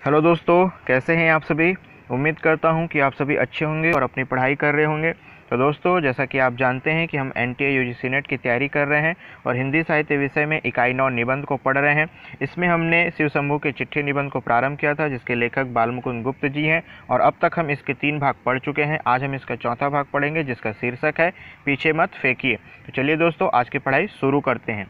Hello दोस्तों, कैसे हैं आप सभी। उम्मीद करता हूं कि आप सभी अच्छे होंगे और अपनी पढ़ाई कर रहे होंगे। तो दोस्तों, जैसा कि आप जानते हैं कि हम एनटीए यूजीसी नेट की तैयारी कर रहे हैं और हिंदी साहित्य विषय में इकाई 9 निबंध को पढ़ रहे हैं। इसमें हमने शिव शंभू के चिट्ठी निबंध को प्रारंभ किया था, जिसके लेखक बालमुकुंद गुप्त जी हैं और अब तक हम इसके 3 भाग पढ़ चुके हैं। आज हम इसका चौथा भाग पढ़ेंगे, जिसका शीर्षक है पीछे मत फेंकिए। तो चलिए दोस्तों, आज की पढ़ाई शुरू करते हैं।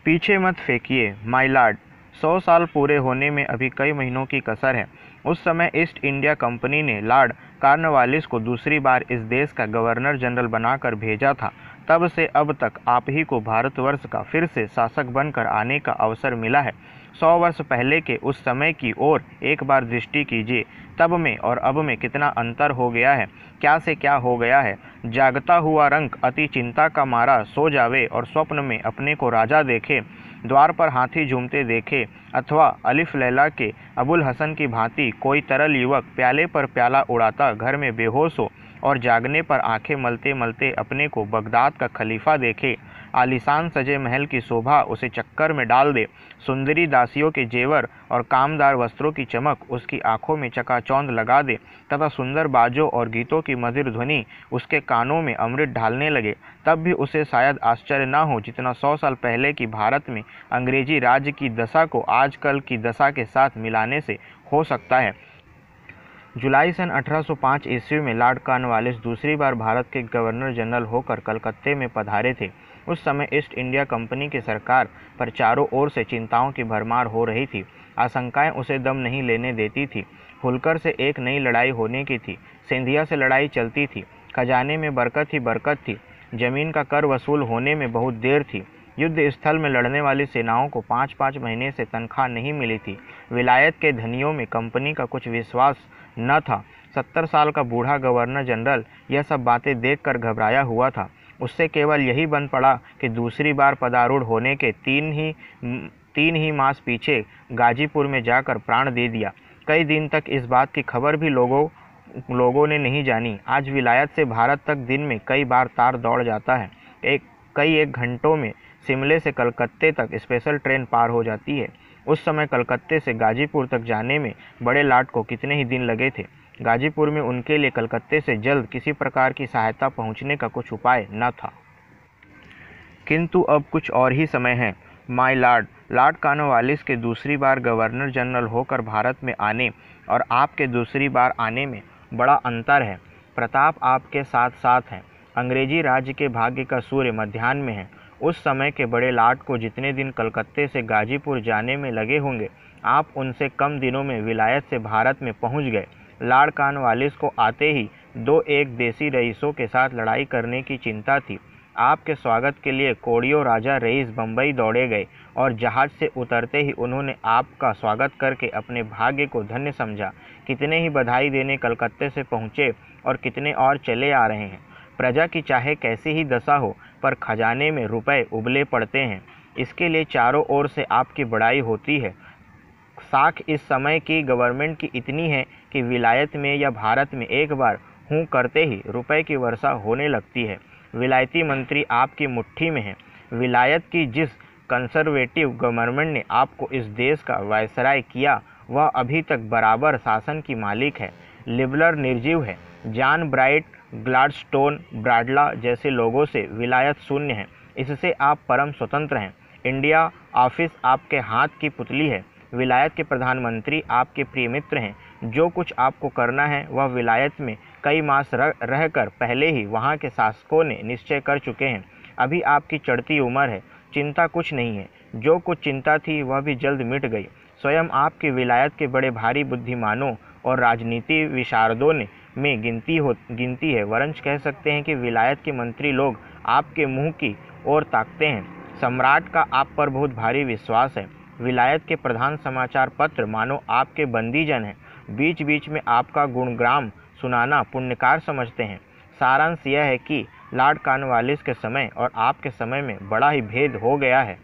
पीछे मत फेंकिए माय लॉर्ड। 100 साल पूरे होने में अभी कई महीनों की कसर है। उस समय ईस्ट इंडिया कंपनी ने लॉर्ड कॉर्नवालिस को दूसरी बार इस देश का गवर्नर जनरल बनाकर भेजा था। तब से अब तक आप ही को भारतवर्ष का फिर से शासक बनकर आने का अवसर मिला है। 100 वर्ष पहले के उस समय की ओर एक बार दृष्टि कीजिए। तब में और अब में कितना अंतर हो गया है, क्या से क्या हो गया है। जागता हुआ रंक अति चिंता का मारा सो जावे और स्वप्न में अपने को राजा देखे, द्वार पर हाथी झूमते देखे, अथवा अलिफ लैला के अबुल हसन की भांति कोई तरल युवक प्याले पर प्याला उड़ाता घर में बेहोश हो और जागने पर आंखें मलते मलते अपने को बगदाद का खलीफा देखे। आलीशान सजे महल की शोभा उसे चक्कर में डाल दे। सुंदरी दासियों के जेवर और कामदार वस्त्रों की चमक उसकी आंखों में चकाचौंध लगा दे तथा सुंदर बाजों और गीतों की मधुर ध्वनि उसके कानों में अमृत ढालने लगे। तब भी उसे शायद आश्चर्य न हो जितना 100 साल पहले की भारत में अंग्रेजी राज्य की दशा को आजकल की दशा के साथ मिलाने से हो सकता है। जुलाई सन 1805 ईस्वी में लॉर्ड कॉर्नवालिस दूसरी बार भारत के गवर्नर जनरल होकर कलकत्ते में पधारे थे। उस समय ईस्ट इंडिया कंपनी की सरकार पर चारों ओर से चिंताओं की भरमार हो रही थी। आशंकाएं उसे दम नहीं लेने देती थी। हुलकर से एक नई लड़ाई होने की थी। सिंधिया से लड़ाई चलती थी। खजाने में बरकत ही बरकत थी। जमीन का कर वसूल होने में बहुत देर थी। युद्ध स्थल में लड़ने वाली सेनाओं को 5-5 महीने से तनख्वाह नहीं मिली थी। विलायत के धनियों में कंपनी का कुछ विश्वास न था। 70 साल का बूढ़ा गवर्नर जनरल यह सब बातें देखकर घबराया हुआ था। उससे केवल यही बन पड़ा कि दूसरी बार पदारूढ़ होने के तीन ही मास पीछे गाजीपुर में जाकर प्राण दे दिया। कई दिन तक इस बात की खबर भी लोगों ने नहीं जानी। आज विलायत से भारत तक दिन में कई बार तार दौड़ जाता है। एक घंटों में शिमले से कलकत्ते तक स्पेशल ट्रेन पार हो जाती है। उस समय कलकत्ते से गाजीपुर तक जाने में बड़े लॉर्ड को कितने ही दिन लगे थे। गाजीपुर में उनके लिए कलकत्ते से जल्द किसी प्रकार की सहायता पहुंचने का कुछ उपाय न था। किंतु अब कुछ और ही समय है माय लॉर्ड। लॉर्ड कॉर्नवालिस के दूसरी बार गवर्नर जनरल होकर भारत में आने और आपके दूसरी बार आने में बड़ा अंतर है। प्रताप आपके साथ साथ है। अंग्रेजी राज्य के भाग्य का सूर्य मध्याह्न में है। उस समय के बड़े लॉर्ड को जितने दिन कलकत्ते से गाजीपुर जाने में लगे होंगे, आप उनसे कम दिनों में विलायत से भारत में पहुंच गए। लॉर्ड कॉर्नवालिस को आते ही 2-1 देसी रईसों के साथ लड़ाई करने की चिंता थी। आपके स्वागत के लिए कोड़ियों राजा रईस बम्बई दौड़े गए और जहाज से उतरते ही उन्होंने आपका स्वागत करके अपने भाग्य को धन्य समझा। कितने ही बधाई देने कलकत्ते से पहुँचे और कितने और चले आ रहे हैं। प्रजा की चाहे कैसी ही दशा हो, पर खजाने में रुपए उबले पड़ते हैं। इसके लिए चारों ओर से आपकी बड़ाई होती है। साख इस समय की गवर्नमेंट की इतनी है कि विलायत में या भारत में एक बार हूँ करते ही रुपए की वर्षा होने लगती है। विलायती मंत्री आपकी मुट्ठी में है। विलायत की जिस कंजर्वेटिव गवर्नमेंट ने आपको इस देश का वायसराय किया, वह अभी तक बराबर शासन की मालिक है। लिबरल निर्जीव है। जॉन ब्राइट, ग्लाडस्टोन, ब्राडला जैसे लोगों से विलायत शून्य है। इससे आप परम स्वतंत्र हैं। इंडिया ऑफिस आपके हाथ की पुतली है। विलायत के प्रधानमंत्री आपके प्रिय मित्र हैं। जो कुछ आपको करना है वह विलायत में कई मास रहकर पहले ही वहाँ के शासकों ने निश्चय कर चुके हैं। अभी आपकी चढ़ती उम्र है, चिंता कुछ नहीं है। जो कुछ चिंता थी वह भी जल्द मिट गई। स्वयं आपकी विलायत के बड़े भारी बुद्धिमानों और राजनीति विशारदों में गिनती है। वरंच कह सकते हैं कि विलायत के मंत्री लोग आपके मुंह की ओर ताकते हैं। सम्राट का आप पर बहुत भारी विश्वास है। विलायत के प्रधान समाचार पत्र मानो आपके बंदीजन हैं। बीच बीच में आपका गुणगान सुनाना पुण्यकार समझते हैं। सारांश यह है कि लॉर्ड कॉर्नवालिस के समय और आपके समय में बड़ा ही भेद हो गया है।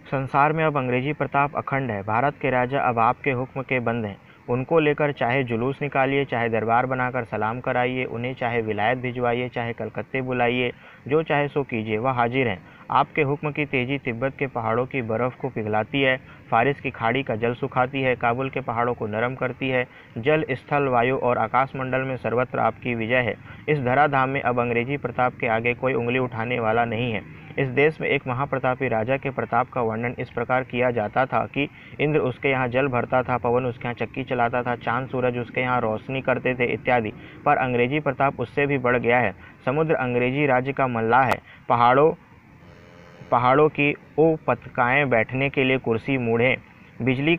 संसार में अब अंग्रेजी प्रताप अखंड है। भारत के राजा अब आपके हुक्म के बंद हैं। उनको लेकर चाहे जुलूस निकालिए, चाहे दरबार बनाकर सलाम कराइए, उन्हें चाहे विलायत भिजवाइए, चाहे कलकत्ते बुलाइए, जो चाहे सो कीजिए, वह हाजिर हैं। आपके हुक्म की तेजी तिब्बत के पहाड़ों की बर्फ़ को पिघलाती है, फारिस की खाड़ी का जल सुखाती है, काबुल के पहाड़ों को नरम करती है। जल, स्थल, वायु और आकाशमंडल में सर्वत्र आपकी विजय है। इस धराधाम में अब अंग्रेजी प्रताप के आगे कोई उंगली उठाने वाला नहीं है। इस देश में एक महाप्रतापी राजा के प्रताप का वर्णन इस प्रकार किया जाता था कि इंद्र उसके यहाँ जल भरता था, पवन उसके यहाँ चक्की चलाता था, चांद सूरज उसके यहाँ रोशनी करते थे इत्यादि। पर अंग्रेजी प्रताप उससे भी बढ़ गया है। समुद्र अंग्रेजी राज्य का मल्लाह है। पहाड़ों की उपत्यकाएं बैठने के लिए कुर्सी मूढ़े, बिजली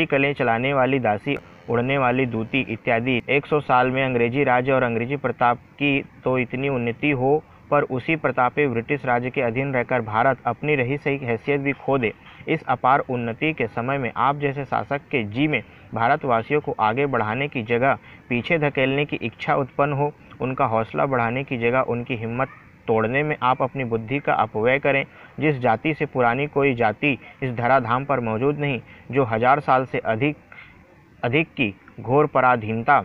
कलें चलाने वाली दासी, उड़ने वाली दूती इत्यादि। 100 साल में अंग्रेजी राज्य और अंग्रेजी प्रताप की तो इतनी उन्नति हो, पर उसी प्रतापी ब्रिटिश राज्य के अधीन रहकर भारत अपनी रही सही हैसियत भी खो दे। इस अपार उन्नति के समय में आप जैसे शासक के जी में भारतवासियों को आगे बढ़ाने की जगह पीछे धकेलने की इच्छा उत्पन्न हो, उनका हौसला बढ़ाने की जगह उनकी हिम्मत तोड़ने में आप अपनी बुद्धि का अपव्यय करें। जिस जाति से पुरानी कोई जाति इस धराधाम पर मौजूद नहीं, जो 1000 साल से अधिक की घोर पराधीनता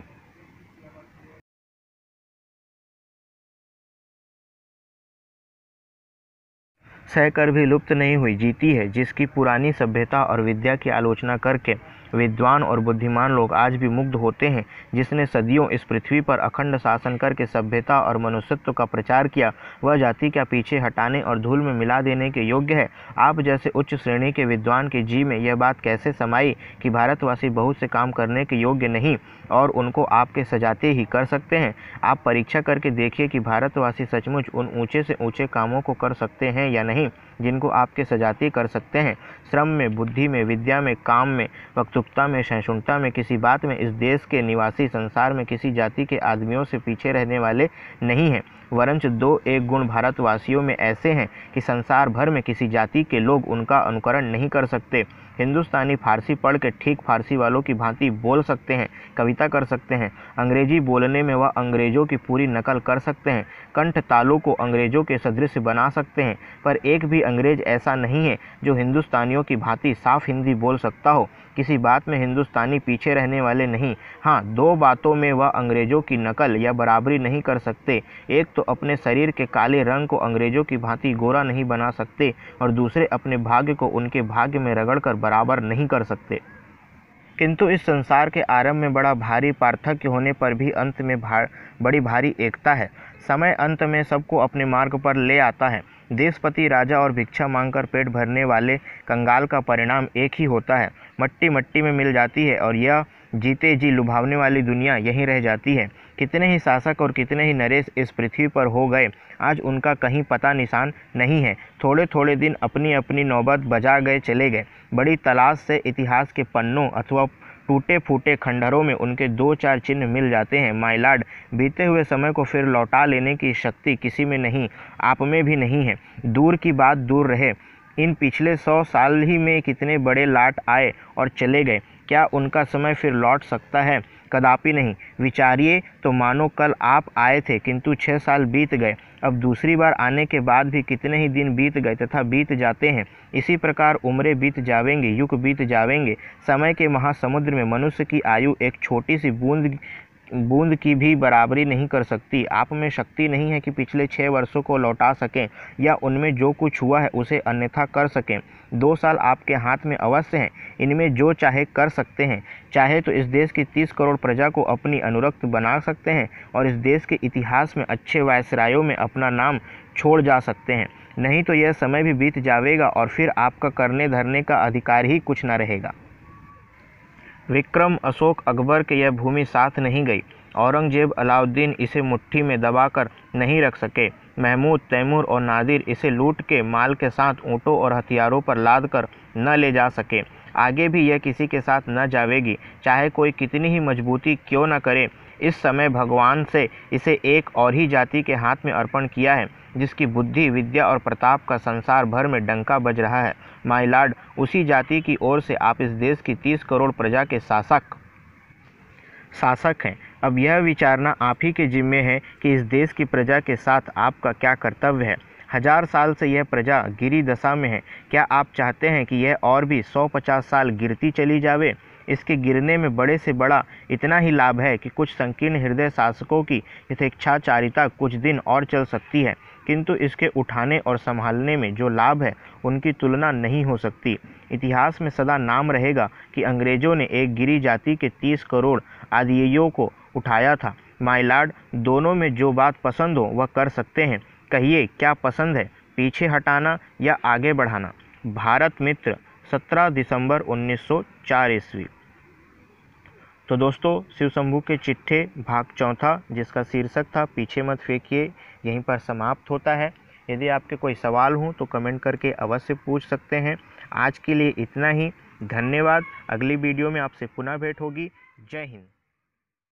सहकर भी लुप्त नहीं हुई, जीती है, जिसकी पुरानी सभ्यता और विद्या की आलोचना करके विद्वान और बुद्धिमान लोग आज भी मुग्ध होते हैं, जिसने सदियों इस पृथ्वी पर अखंड शासन करके सभ्यता और मनुष्यत्व का प्रचार किया, वह जाति क्या पीछे हटाने और धूल में मिला देने के योग्य है? आप जैसे उच्च श्रेणी के विद्वान के जी में यह बात कैसे समाई कि भारतवासी बहुत से काम करने के योग्य नहीं और उनको आपके सजाते ही कर सकते हैं? आप परीक्षा करके देखिए कि भारतवासी सचमुच उन ऊंचे से ऊंचे कामों को कर सकते हैं या नहीं जिनको आपके सजाती कर सकते हैं। श्रम में, बुद्धि में, विद्या में, काम में, वक्तुकता में, सहिष्णुता में, किसी बात में इस देश के निवासी संसार में किसी जाति के आदमियों से पीछे रहने वाले नहीं हैं। वरंच 2-1 गुण भारतवासियों में ऐसे हैं कि संसार भर में किसी जाति के लोग उनका अनुकरण नहीं कर सकते। हिंदुस्तानी फारसी पढ़ के ठीक फारसी वालों की भांति बोल सकते हैं, कविता कर सकते हैं। अंग्रेजी बोलने में वह अंग्रेजों की पूरी नकल कर सकते हैं, कंठ तालों को अंग्रेजों के सदृश बना सकते हैं। पर एक भी अंग्रेज ऐसा नहीं है जो हिंदुस्तानियों की भांति साफ हिंदी बोल सकता हो। किसी बात में हिंदुस्तानी पीछे रहने वाले नहीं। हाँ, 2 बातों में वह अंग्रेजों की नकल या बराबरी नहीं कर सकते। एक तो अपने शरीर के काले रंग को अंग्रेजों की भांति गोरा नहीं बना सकते और दूसरे अपने भाग्य को उनके भाग्य में रगड़कर बराबर नहीं कर सकते। किंतु इस संसार के आरंभ में बड़ा भारी पार्थक्य होने पर भी अंत में बड़ी भारी एकता है। समय अंत में सबको अपने मार्ग पर ले आता है। देशपति, राजा और भिक्षा मांगकर पेट भरने वाले कंगाल का परिणाम एक ही होता है। मट्टी मट्टी में मिल जाती है और यह जीते जी लुभावने वाली दुनिया यहीं रह जाती है। कितने ही शासक और कितने ही नरेश इस पृथ्वी पर हो गए, आज उनका कहीं पता निशान नहीं है। थोड़े थोड़े दिन अपनी अपनी नौबत बजा गए चले गए। बड़ी तलाश से इतिहास के पन्नों अथवा टूटे फूटे खंडहरों में उनके 2-4 चिन्ह मिल जाते हैं। माय लॉर्ड, बीते हुए समय को फिर लौटा लेने की शक्ति किसी में नहीं, आप में भी नहीं है। दूर की बात दूर रहे, इन पिछले 100 साल ही में कितने बड़े लाट आए और चले गए। क्या उनका समय फिर लौट सकता है? कदापि नहीं। विचारिए तो मानो कल आप आए थे, किंतु 6 साल बीत गए। अब दूसरी बार आने के बाद भी कितने ही दिन बीत गए तथा बीत जाते हैं। इसी प्रकार उम्रें बीत जावेंगी, युग बीत जावेंगे। समय के महासमुद्र में मनुष्य की आयु एक छोटी सी बूंद की भी बराबरी नहीं कर सकती। आप में शक्ति नहीं है कि पिछले 6 वर्षों को लौटा सकें या उनमें जो कुछ हुआ है उसे अन्यथा कर सकें। 2 साल आपके हाथ में अवश्य हैं, इनमें जो चाहे कर सकते हैं। चाहे तो इस देश की 30 करोड़ प्रजा को अपनी अनुरक्त बना सकते हैं और इस देश के इतिहास में अच्छे वायसरायों में अपना नाम छोड़ जा सकते हैं। नहीं तो यह समय भी बीत जाएगा और फिर आपका करने धरने का अधिकार ही कुछ न रहेगा। विक्रम, अशोक, अकबर के यह भूमि साथ नहीं गई। औरंगजेब, अलाउद्दीन इसे मुट्ठी में दबाकर नहीं रख सके। महमूद, तैमूर और नादिर इसे लूट के माल के साथ ऊँटों और हथियारों पर लाद कर न ले जा सके। आगे भी यह किसी के साथ न जावेगी, चाहे कोई कितनी ही मजबूती क्यों न करे। इस समय भगवान से इसे एक और ही जाति के हाथ में अर्पण किया है, जिसकी बुद्धि, विद्या और प्रताप का संसार भर में डंका बज रहा है। माय लॉर्ड, उसी जाति की ओर से आप इस देश की 30 करोड़ प्रजा के शासक हैं। अब यह विचारना आप ही के जिम्मे है कि इस देश की प्रजा के साथ आपका क्या कर्तव्य है। 1000 साल से यह प्रजा गिरी दशा में है। क्या आप चाहते हैं कि यह और भी 150 साल गिरती चली जावे? इसके गिरने में बड़े से बड़ा इतना ही लाभ है कि कुछ संकीर्ण हृदय शासकों की यथेच्छाचारिता कुछ दिन और चल सकती है, किंतु इसके उठाने और संभालने में जो लाभ है उनकी तुलना नहीं हो सकती। इतिहास में सदा नाम रहेगा कि अंग्रेजों ने एक गिरी जाति के 30 करोड़ आदियों को उठाया था। माय लॉर्ड, दोनों में जो बात पसंद हो वह कर सकते हैं। कहिए क्या पसंद है, पीछे हटाना या आगे बढ़ाना? भारत मित्र, 17 दिसंबर 1904 ईस्वी। तो दोस्तों, शिव शंभू के चिट्ठे भाग चौथा, जिसका शीर्षक था पीछे मत फेंकिए, यहीं पर समाप्त होता है। यदि आपके कोई सवाल हों तो कमेंट करके अवश्य पूछ सकते हैं। आज के लिए इतना ही। धन्यवाद। अगली वीडियो में आपसे पुनः भेंट होगी। जय हिंद।